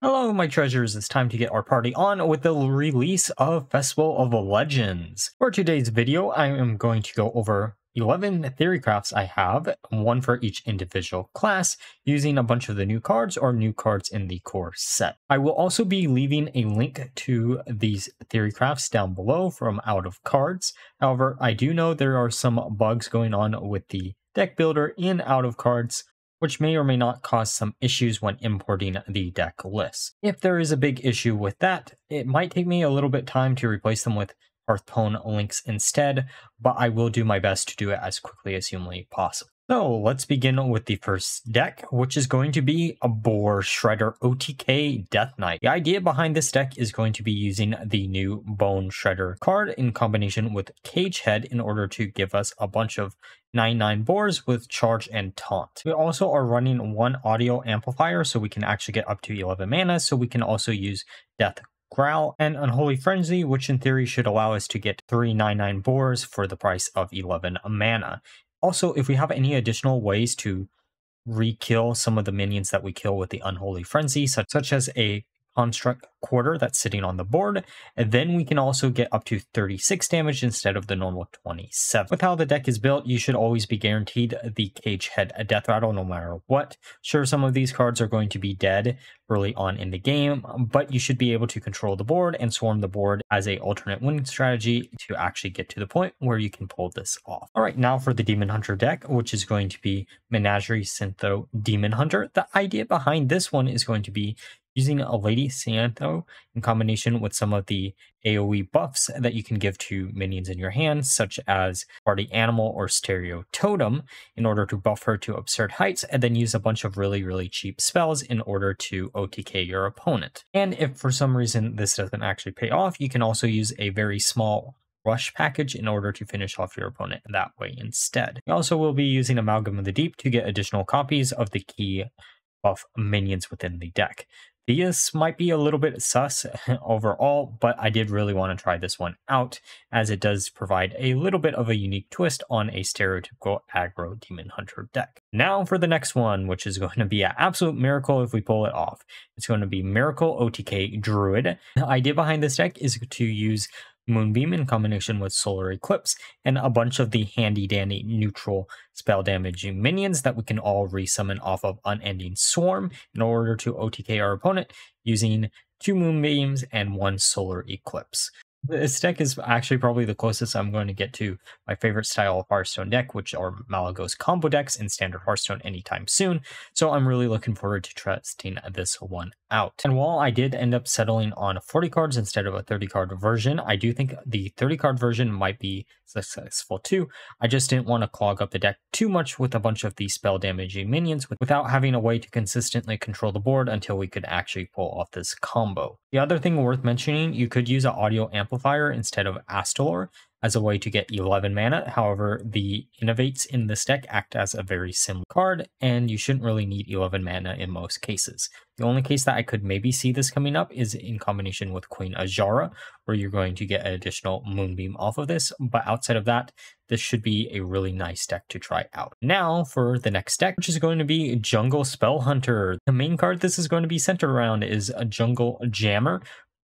Hello, my treasures. It's time to get our party on with the release of Festival of Legends. For today's video, I am going to go over 11 theory crafts I have, one for each individual class, using a bunch of the new cards or new cards in the core set. I will also be leaving a link to these theory crafts down below from Out of Cards. However, I do know there are some bugs going on with the deck builder in Out of Cards, which may or may not cause some issues when importing the deck list. If there is a big issue with that, it might take me a little bit time to replace them with Hearthstone links instead, but I will do my best to do it as quickly as humanly possible. So let's begin with the first deck, which is going to be a Boar Shredder OTK Death Knight. The idea behind this deck is going to be using the new Bone Shredder card in combination with Cage Head in order to give us a bunch of 9/9 boars with charge and taunt. We also are running one audio amplifier so we can actually get up to 11 mana, so we can also use Death Growl and Unholy Frenzy, which in theory should allow us to get 3 9/9 boars for the price of 11 mana. Also, if we have any additional ways to re-kill some of the minions that we kill with the Unholy Frenzy, such as a Construct Quarter that's sitting on the board, and then we can also get up to 36 damage instead of the normal 27. With how the deck is built, you should always be guaranteed the Cage Head Death Rattle no matter what. Sure, some of these cards are going to be dead early on in the game, but you should be able to control the board and swarm the board as a alternate winning strategy to actually get to the point where you can pull this off. All right, now for the Demon Hunter deck, which is going to be Menagerie Syntho Demon Hunter. The idea behind this one is going to be using a Lady Syntho in combination with some of the AoE buffs that you can give to minions in your hand, such as Party Animal or Stereo Totem, in order to buff her to absurd heights, and then use a bunch of really cheap spells in order to OTK your opponent. And if for some reason this doesn't actually pay off, you can also use a very small rush package in order to finish off your opponent that way instead. You also will be using Amalgam of the Deep to get additional copies of the key buff minions within the deck. This might be a little bit sus overall, but I did really want to try this one out, as it does provide a little bit of a unique twist on a stereotypical aggro Demon Hunter deck. Now for the next one, which is going to be an absolute miracle if we pull it off. It's going to be Miracle OTK Druid. The idea behind this deck is to use Moonbeam in combination with Solar Eclipse and a bunch of the handy dandy neutral spell damaging minions that we can all resummon off of Unending Swarm in order to OTK our opponent using 2 Moonbeams and 1 Solar Eclipse. This deck is actually probably the closest I'm going to get to my favorite style of Hearthstone deck, which are Malygos combo decks in standard Hearthstone anytime soon. So I'm really looking forward to testing this one out. And while I did end up settling on 40 cards instead of a 30 card version, I do think the 30 card version might be successful too. I just didn't want to clog up the deck too much with a bunch of these spell damaging minions without having a way to consistently control the board until we could actually pull off this combo. The other thing worth mentioning, you could use an audio amplifier instead of Astalor as a way to get 11 mana. However, the innovates in this deck act as a very similar card, and you shouldn't really need 11 mana in most cases. The only case that I could maybe see this coming up is in combination with Queen Azara, where you're going to get an additional Moonbeam off of this, but outside of that, this should be a really nice deck to try out. Now for the next deck, which is going to be Jungle Spell Hunter. The main card this is going to be centered around is a Jungle Jammer,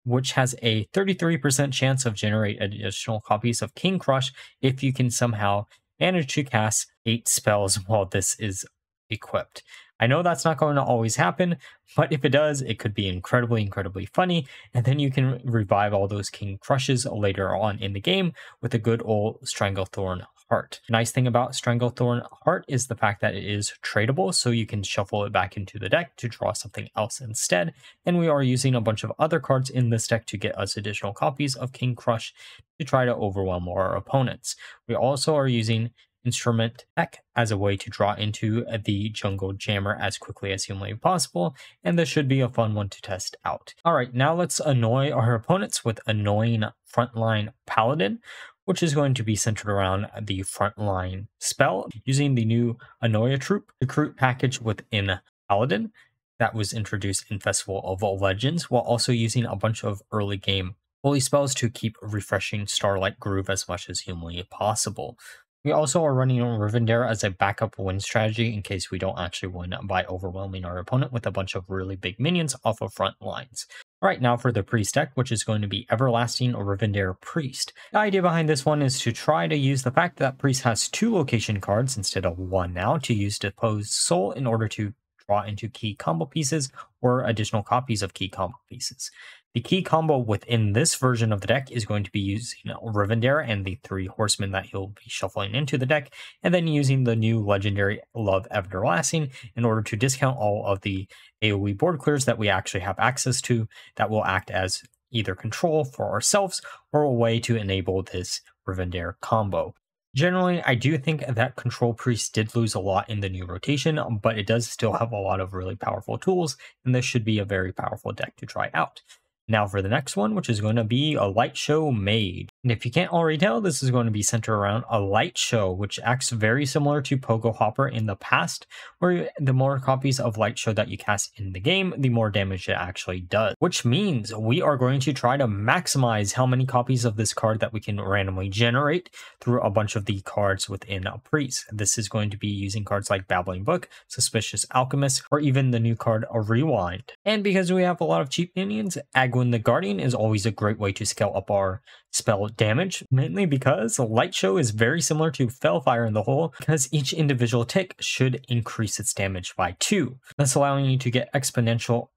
which has a 33% chance of generate additional copies of King Crush if you can somehow manage to cast 8 spells while this is equipped. I know that's not going to always happen, but if it does, it could be incredibly funny, and then you can revive all those King Crushes later on in the game with a good old Stranglethorn Heart. The nice thing about Stranglethorn Heart is the fact that it is tradable, so you can shuffle it back into the deck to draw something else instead, and we are using a bunch of other cards in this deck to get us additional copies of King Crush to try to overwhelm our opponents. We also are using Instrument Deck as a way to draw into the Jungle Jammer as quickly as humanly possible, and this should be a fun one to test out. Alright, now let's annoy our opponents with Annoying Frontline Paladin, which is going to be centered around the Frontline spell, using the new Annoya Troop recruit package within Paladin that was introduced in Festival of Legends, while also using a bunch of early game holy spells to keep refreshing Starlight Groove as much as humanly possible. We also are running Rivendare as a backup win strategy in case we don't actually win by overwhelming our opponent with a bunch of really big minions off of front lines. Alright, now for the priest deck, which is going to be Everlasting Rivendare Priest. The idea behind this one is to try to use the fact that priest has 2 location cards instead of 1 now to use Deposed Soul in order to draw into key combo pieces or additional copies of key combo pieces. The key combo within this version of the deck is going to be using Rivendare and the 3 horsemen that he'll be shuffling into the deck, and then using the new legendary Love Everlasting in order to discount all of the AoE board clears that we actually have access to that will act as either control for ourselves or a way to enable this Rivendare combo. Generally, I do think that Control Priest did lose a lot in the new rotation, but it does still have a lot of really powerful tools, and this should be a very powerful deck to try out. Now for the next one, which is going to be a Light Show Mage. And if you can't already tell, this is going to be centered around a Light Show, which acts very similar to Pogo Hopper in the past, where the more copies of Light Show that you cast in the game, the more damage it actually does. Which means we are going to try to maximize how many copies of this card that we can randomly generate through a bunch of the cards within a priest. This is going to be using cards like Babbling Book, Suspicious Alchemist, or even the new card, a Rewind. And because we have a lot of cheap minions, Agwin the Guardian is always a great way to scale up our spell damage, mainly because Light Show is very similar to Fellfire in the Hole, because each individual tick should increase its damage by 2, thus allowing you to get exponential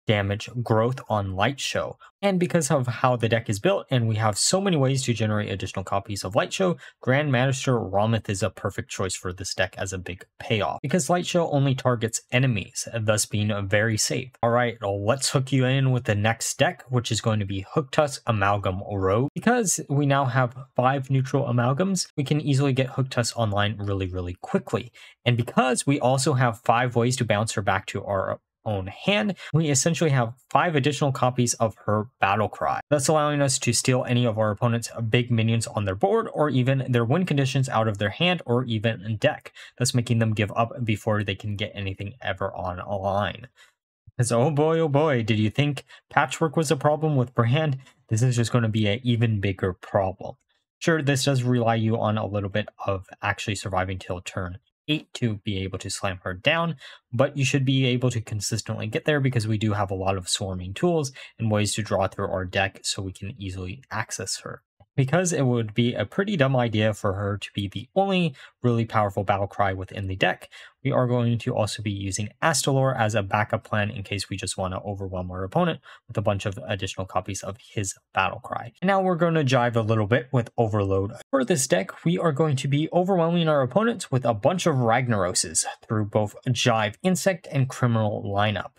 damage growth on Light Show. And because of how the deck is built and we have so many ways to generate additional copies of Light Show, Grand Magister Romith is a perfect choice for this deck as a big payoff, because Light Show only targets enemies, thus being very safe. Alright, well, let's hook you in with the next deck, which is going to be Hooktusk Amalgam Rogue. Because we now have 5 neutral amalgams, we can easily get Hooktusk online really quickly. And because we also have 5 ways to bounce her back to our own hand, we essentially have 5 additional copies of her battle cry, thus allowing us to steal any of our opponent's big minions on their board or even their win conditions out of their hand or even deck, thus making them give up before they can get anything ever on a line. Because oh boy, did you think patchwork was a problem with Brand? This is just going to be an even bigger problem. Sure, this does rely you on a little bit of actually surviving till turn 8 to be able to slam her down, but you should be able to consistently get there because we do have a lot of swarming tools and ways to draw through our deck so we can easily access her. Because it would be a pretty dumb idea for her to be the only really powerful battle cry within the deck, we are going to also be using Astalor as a backup plan in case we just want to overwhelm our opponent with a bunch of additional copies of his battle cry. And now we're going to jive a little bit with Overload. For this deck, we are going to be overwhelming our opponents with a bunch of Ragnaroses through both Jive Insect and Criminal lineup.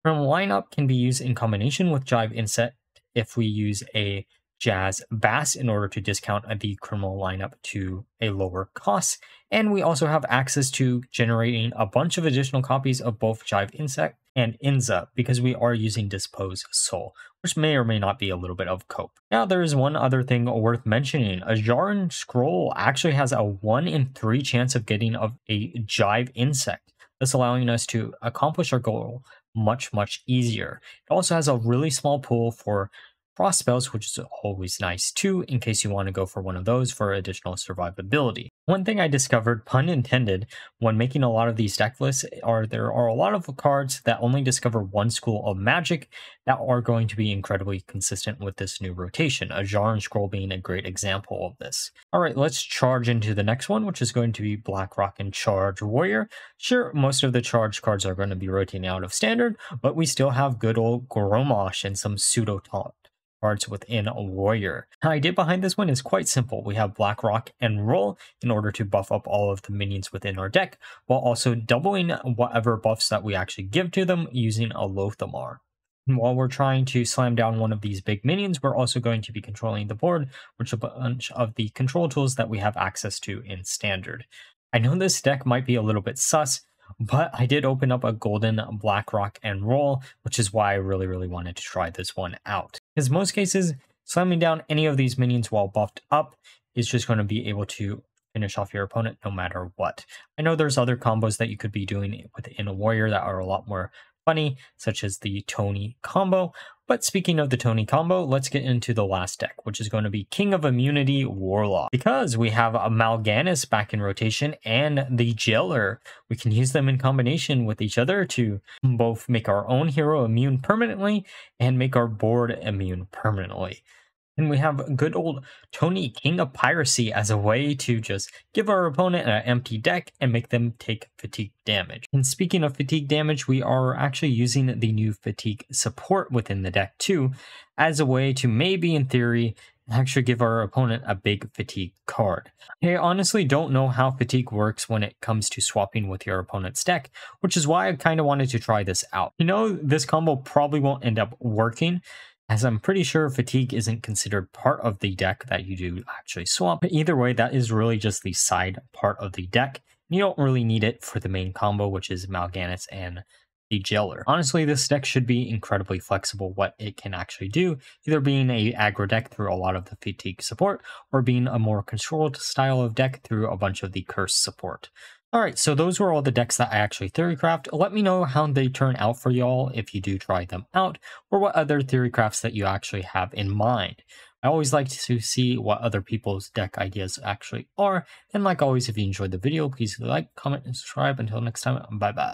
Criminal lineup can be used in combination with Jive Insect if we use a Jazz Bass in order to discount the criminal lineup to a lower cost. And we also have access to generating a bunch of additional copies of both Jive Insect and Inza because we are using Dispose Soul, which may or may not be a little bit of cope. Now there is one other thing worth mentioning. A Jarn Scroll actually has a 1 in 3 chance of getting a Jive Insect, thus allowing us to accomplish our goal much easier. It also has a really small pool for cross spells, which is always nice too, in case you want to go for one of those for additional survivability. One thing I discovered, pun intended, when making a lot of these deck lists are there are a lot of cards that only discover one school of magic that are going to be incredibly consistent with this new rotation, a Jarn Scroll being a great example of this. Alright, let's charge into the next one, which is going to be Blackrock and Charge Warrior. Sure, most of the charge cards are going to be rotating out of standard, but we still have good old Gromosh and some pseudo-taunt cards within a warrior. The idea behind this one is quite simple. We have Blackrock and Roll in order to buff up all of the minions within our deck, while also doubling whatever buffs that we actually give to them using a Lothamar. And while we're trying to slam down one of these big minions, we're also going to be controlling the board, which is a bunch of the control tools that we have access to in standard. I know this deck might be a little bit sus, but I did open up a golden Blackrock and Roll, which is why I really wanted to try this one out. Because most cases, slamming down any of these minions while buffed up is just going to be able to finish off your opponent no matter what. I know there's other combos that you could be doing within a warrior that are a lot more funny, such as the Tony combo. But speaking of the Tony combo, let's get into the last deck, which is going to be King of Immunity Warlock. Because we have a Mal'Ganis back in rotation and the Jailer, we can use them in combination with each other to both make our own hero immune permanently and make our board immune permanently. And we have good old Tony, King of Piracy, as a way to just give our opponent an empty deck and make them take fatigue damage. And speaking of fatigue damage, we are actually using the new fatigue support within the deck too, as a way to maybe, in theory, actually give our opponent a big fatigue card. I honestly don't know how fatigue works when it comes to swapping with your opponent's deck, which is why I kind of wanted to try this out. You know, this combo probably won't end up working, as I'm pretty sure fatigue isn't considered part of the deck that you do actually swap. But either way, that is really just the side part of the deck. You don't really need it for the main combo, which is Mal'Ganis and the Jailer. Honestly, this deck should be incredibly flexible what it can actually do, either being a aggro deck through a lot of the fatigue support, or being a more controlled style of deck through a bunch of the curse support. Alright, so those were all the decks that I actually theorycraft. Let me know how they turn out for y'all if you do try them out, or what other theorycrafts that you actually have in mind. I always like to see what other people's deck ideas actually are, and like always, if you enjoyed the video, please like, comment, and subscribe. Until next time, bye bye.